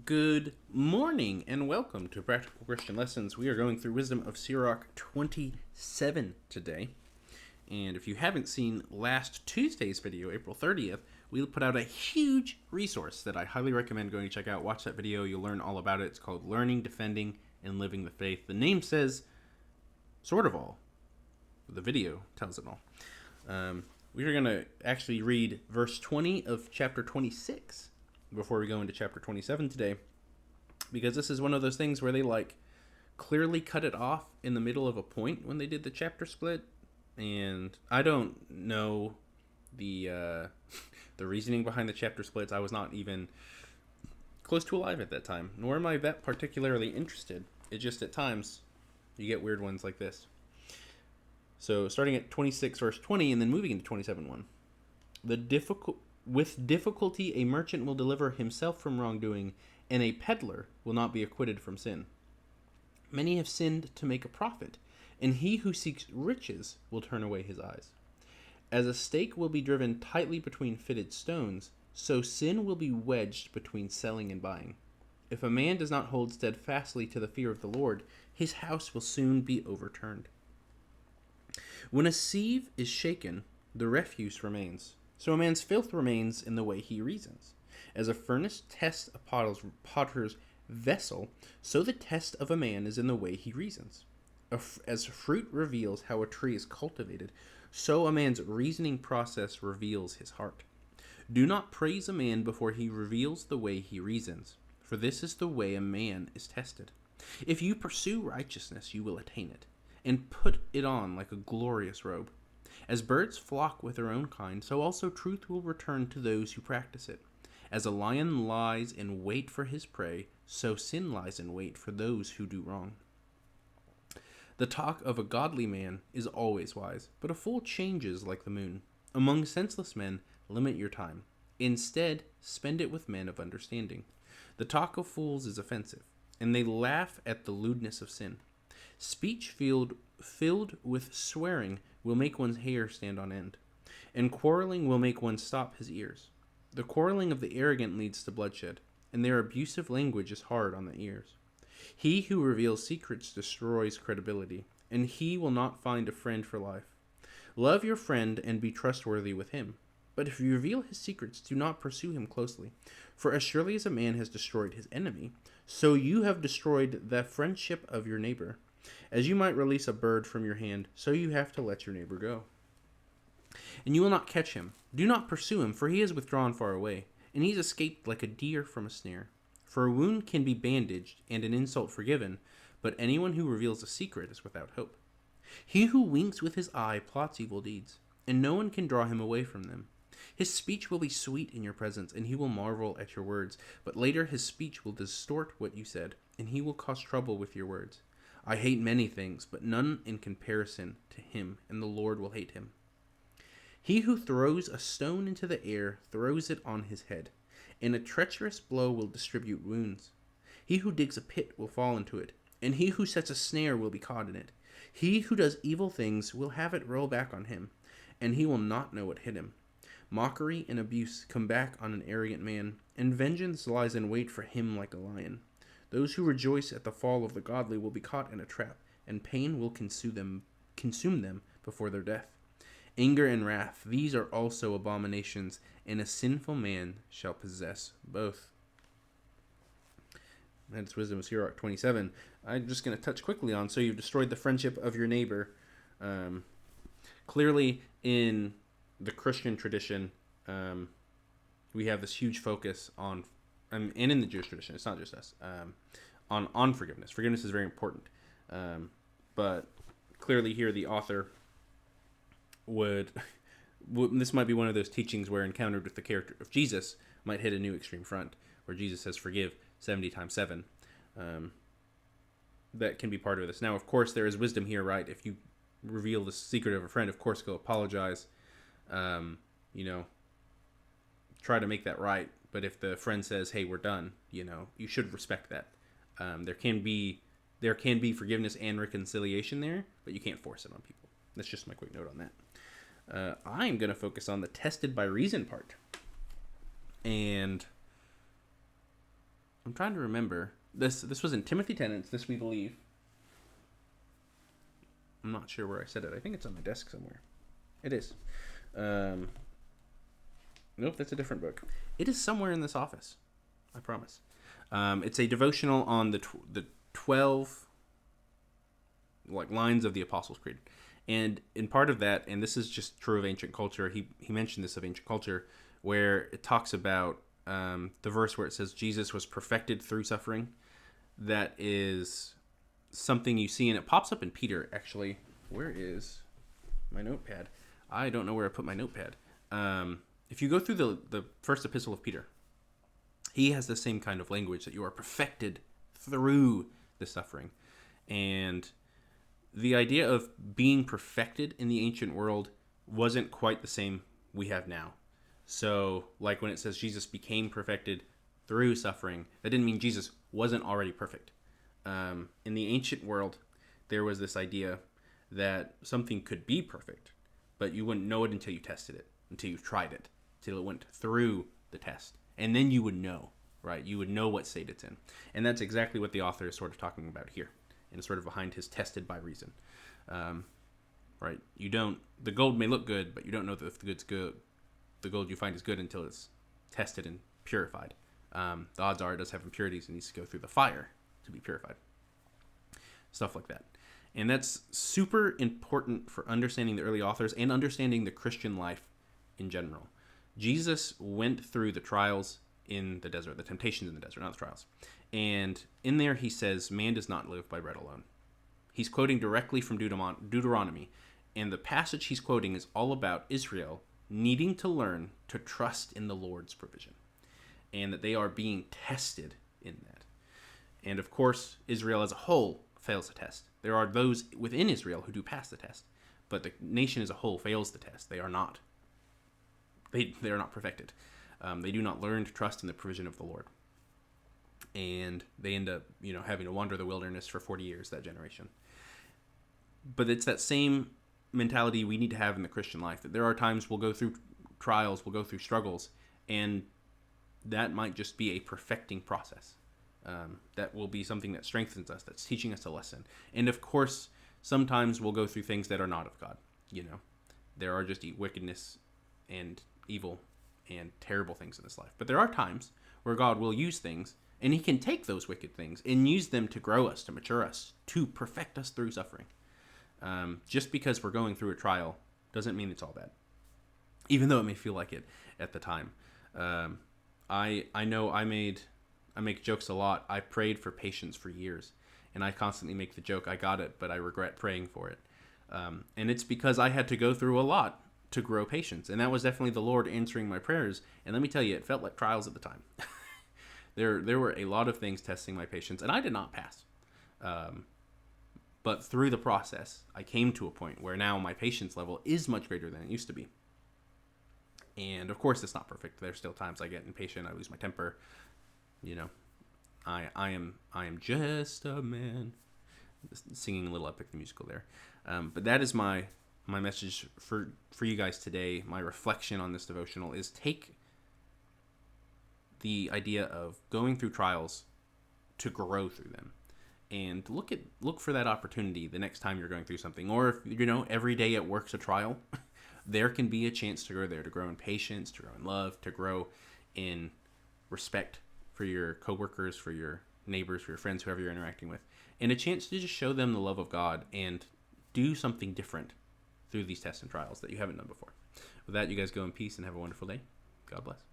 Good morning and welcome to Practical Christian Lessons. We are going through Wisdom of Sirach 27 today. And if you haven't seen last Tuesday's video, April 30th, we put out a huge resource that I highly recommend going to check out. Watch that video. You'll learn all about it. It's called Learning, Defending, and Living the Faith. The name says sort of all. The video tells it all. We are going to actually read verse 20 of chapter 26 before we go into chapter 27 today, because this is one of those things where they clearly cut it off in the middle of a point when they did the chapter split, and I don't know the reasoning behind the chapter splits. I was not even close to alive at that time, nor am I that particularly interested. It just at times you get weird ones like this. So starting at 26 verse 20 and then moving into 27:1. With difficulty a merchant will deliver himself from wrongdoing, and a peddler will not be acquitted from sin. Many have sinned to make a profit, and he who seeks riches will turn away his eyes. As a stake will be driven tightly between fitted stones, so sin will be wedged between selling and buying. If a man does not hold steadfastly to the fear of the Lord, his house will soon be overturned. When a sieve is shaken, the refuse remains. So a man's filth remains in the way he reasons. As a furnace tests a potter's vessel, so the test of a man is in the way he reasons. As fruit reveals how a tree is cultivated, so a man's reasoning process reveals his heart. Do not praise a man before he reveals the way he reasons, for this is the way a man is tested. If you pursue righteousness, you will attain it, and put it on like a glorious robe. As birds flock with their own kind, so also truth will return to those who practice it. As a lion lies in wait for his prey, so sin lies in wait for those who do wrong. The talk of a godly man is always wise, but a fool changes like the moon. Among senseless men, limit your time. Instead, spend it with men of understanding. The talk of fools is offensive, and they laugh at the lewdness of sin. Speech filled with swearing will make one's hair stand on end, and quarreling will make one stop his ears. The quarreling of the arrogant leads to bloodshed, and their abusive language is hard on the ears. He who reveals secrets destroys credibility, and he will not find a friend for life. Love your friend and be trustworthy with him, but if you reveal his secrets, do not pursue him closely. For as surely as a man has destroyed his enemy, so you have destroyed the friendship of your neighbor. As you might release a bird from your hand, so you have to let your neighbor go. And you will not catch him. Do not pursue him, for he is withdrawn far away, and he has escaped like a deer from a snare. For a wound can be bandaged, and an insult forgiven, but anyone who reveals a secret is without hope. He who winks with his eye plots evil deeds, and no one can draw him away from them. His speech will be sweet in your presence, and he will marvel at your words, but later his speech will distort what you said, and he will cause trouble with your words. I hate many things, but none in comparison to him, and the Lord will hate him. He who throws a stone into the air throws it on his head, and a treacherous blow will distribute wounds. He who digs a pit will fall into it, and he who sets a snare will be caught in it. He who does evil things will have it roll back on him, and he will not know what hit him. Mockery and abuse come back on an arrogant man, and vengeance lies in wait for him like a lion. Those who rejoice at the fall of the godly will be caught in a trap, and pain will consume them before their death. Anger and wrath, these are also abominations, and a sinful man shall possess both. That's Wisdom of Sirach 27. I'm just going to touch quickly on, so you've destroyed the friendship of your neighbor. Clearly, in the Christian tradition, we have this huge focus on, and in the Jewish tradition, it's not just us, on forgiveness. Forgiveness is very important. But clearly here the author this might be one of those teachings where encountered with the character of Jesus might hit a new extreme front, where Jesus says forgive 70 times 7. That can be part of this. Now, of course, there is wisdom here, right? If you reveal the secret of a friend, of course, go apologize. Try to make that right. But if the friend says, hey, we're done, you should respect that. There can be forgiveness and reconciliation there, but you can't force it on people. That's just my quick note on that. I'm going to focus on the tested by reason part. And I'm trying to remember. This was in Timothy Tenants, this we believe. I'm not sure where I said it. I think it's on my desk somewhere. It is. Nope, that's a different book. It is somewhere in this office. I promise. It's a devotional on the 12 lines of the Apostles' Creed. And in part of that, and this is just true of ancient culture, he mentioned this of ancient culture, where it talks about the verse where it says Jesus was perfected through suffering. That is something you see, and it pops up in Peter, actually. Where is my notepad? I don't know where I put my notepad. If you go through the first epistle of Peter, he has the same kind of language, that you are perfected through the suffering. And the idea of being perfected in the ancient world wasn't quite the same we have now. So, like when it says Jesus became perfected through suffering, that didn't mean Jesus wasn't already perfect. In the ancient world, there was this idea that something could be perfect, but you wouldn't know it until you tested it, until you tried it, until it went through the test. And then you would know, right? You would know what state it's in. And that's exactly what the author is sort of talking about here, and sort of behind his tested by reason. Right? The gold may look good, but you don't know if the good's good. The gold you find is good until it's tested and purified. The odds are it does have impurities and needs to go through the fire to be purified. Stuff like that. And that's super important for understanding the early authors and understanding the Christian life in general. Jesus went through the trials in the desert, the temptations in the desert, not the trials. And in there he says, man does not live by bread alone. He's quoting directly from Deuteronomy. And the passage he's quoting is all about Israel needing to learn to trust in the Lord's provision. And that they are being tested in that. And of course, Israel as a whole fails the test. There are those within Israel who do pass the test, but the nation as a whole fails the test. They are not. They are not perfected. They do not learn to trust in the provision of the Lord. And they end up, having to wander the wilderness for 40 years, that generation. But it's that same mentality we need to have in the Christian life, that there are times we'll go through trials, we'll go through struggles, and that might just be a perfecting process. That will be something that strengthens us, that's teaching us a lesson. And of course, sometimes we'll go through things that are not of God. There are just wickedness and evil and terrible things in this life. But there are times where God will use things, and he can take those wicked things and use them to grow us, to mature us, to perfect us through suffering. Just because we're going through a trial doesn't mean it's all bad, even though it may feel like it at the time. I know I make jokes a lot. I prayed for patience for years, and I constantly make the joke, I got it, but I regret praying for it. And it's because I had to go through a lot to grow patience, and that was definitely the Lord answering my prayers. And let me tell you, it felt like trials at the time. There were a lot of things testing my patience, and I did not pass. But through the process, I came to a point where now my patience level is much greater than it used to be. And of course, it's not perfect. There's still times I get impatient, I lose my temper. I am just a man. Singing a little Epic the Musical there. But that is my message for you guys today. My reflection on this devotional is take the idea of going through trials to grow through them, and look for that opportunity the next time you're going through something. Or if every day at work's a trial, there can be a chance to grow there, to grow in patience, to grow in love, to grow in respect for your coworkers, for your neighbors, for your friends, whoever you're interacting with, and a chance to just show them the love of God and do something different through these tests and trials that you haven't done before. With that, you guys go in peace and have a wonderful day. God bless.